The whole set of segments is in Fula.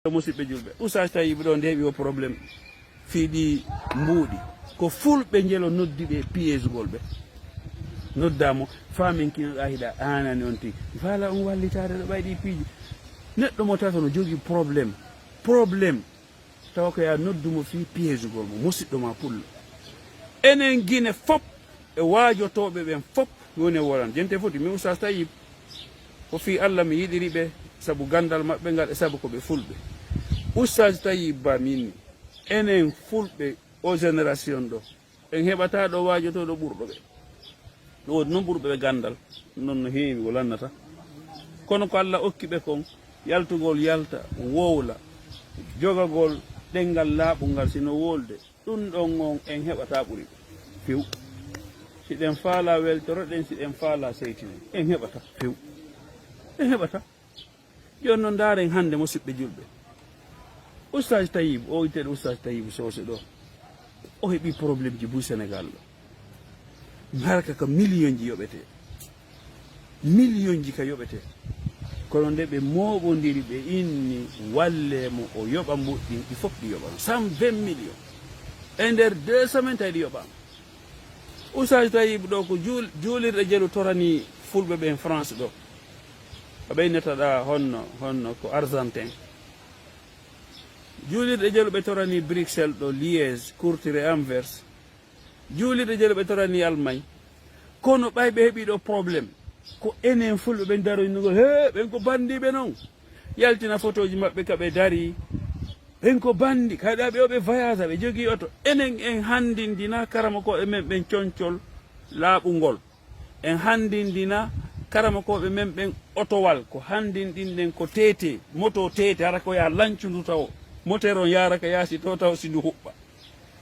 musidɓe julɓe usage tawi ɗo nde heɓi o probléme fiiɗi mbuuɗi ko fulɓe jelo noddiɓe piégegol ɓe noddamo famin kinoɗa hiɗa anani on tigi faala on wallitade ɗo ɓayɗi piiji neɗɗo mo tata no jogui probléme tawa ko ya noddumo fi piégegol mo musidɗo ma pullo enen guine fop e waajotoɓe ɓen fop woni woran jente foti mi usage Tayib ko fi Allah mi yiɗiri ɓe saabu gandal maɓɓe ngal e saabu koɓe fulɓe usage Tayib Ba minni enen fulɓe o génération ɗo en heɓata ɗo waajotoɗo ɓurɗo ɓe ɗo wodi noon ɓurɓe ɓe gandal noon no heewi o lannata kono ko Allah okki ɓe kon yaltugol yalta wowla jogagol ɗengal laaɓungal sino wolde ɗum ɗon on en heɓata ɓuri few siɗen faala weltoroɗen siɗen faala seytinen en heɓata few en heɓata joni noon ndaren hannde musidɓe julɓe ustage Tayib o witeɗo ustage Tayib Socé ɗo o heɓi probléme ji buy Sénégal ɗo harka ka million ji yoɓete million ji ka yoɓete kono nde ɓe moɓodiri ɓe inni wallemo o yoɓa mbuɗɗin ɗi fof ɗi yoɓama 120 millions e nder 2 semaines tawi ɗi yoɓama usage Tayib ɗo ko juulirɗe jelu torani fulɓe ɓe en France ɗo ko ɓeynetaɗa honno ko argentin juulirɗe jelu ɓe torani Bruxelles ɗo Liège Courtrai Anvers juulirɗe jelu ɓe torani Allemagne kono ɓay ɓe heeɓi ɗo probléme ko enen fulɓe ɓen daroynugol he ɓen ko bandiɓe noon yaltina photo ji maɓɓe kaɓe dari ɓen ko bandi kayɗaɓe o ɓe voyage ɓe jogui oto enen en handindina karama koɓe men ɓen concol laaɓugol en handindina karama koɓe men ɓen otowal ko handinɗinɗen ko tete moto tete hara ko ya lancudu taw moteur on yaraka yaasi to taw sindu huɓɓa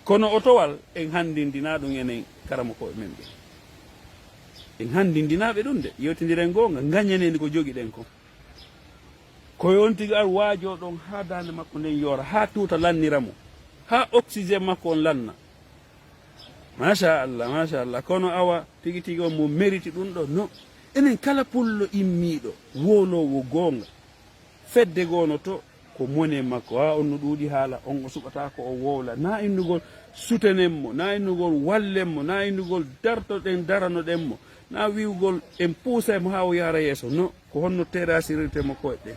kono otowal en handindina ɗum enen karama koɓe men ɓen en handindinaɓe ɗum de yewtidiren gonga gañaneni ko joguiɗen ko koyo on tigui ar waajo ɗon ha dande makko nden yoora ha tuta lanniramo ha oxygéne makko on lanna machallah kono awa tigui tigui on mo mérite ɗum ɗo non enen kala pullo immiɗo wolowo gonga fedde gono to ko mone makko ha on no ɗuuɗi haala on o suɓata ko o wowla na innugol sutenenmo na innugol wallenmo na innugol dartoɗen daranoɗenmo na wiwgol en puusaymo ha o yara yeeso non ko honno terasirirtemo koye ɗen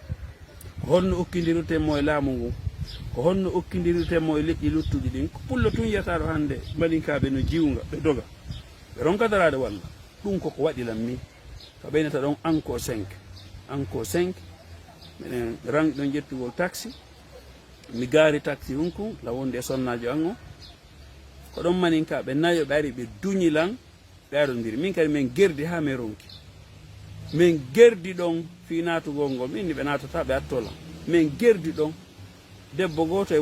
ko honno okkidirirtemo e laamu ngu ko honno okkidirirtemo e leƴƴi luttuɗi ɗin ko pullo tun yiyataɗo hannde mbaɗinkaɓe no jiwnga ɓe doga ɓe ronkadarade walla ɗum koko waɗilan min ko ɓeynata ɗon enco 5 minen rangi ɗon ƴettugol taxi mi gaari taxi hunku lawonde e sonnajo an o ko ɗon maninkaɓe nayo ɓe ari ɓe duñilan ɓe arodiri min kadi min gerdi ha min ronki min gerdi ɗon fi natugol ngol min ni ɓe natata ɓe attolan min gerdi ɗon debbo goto e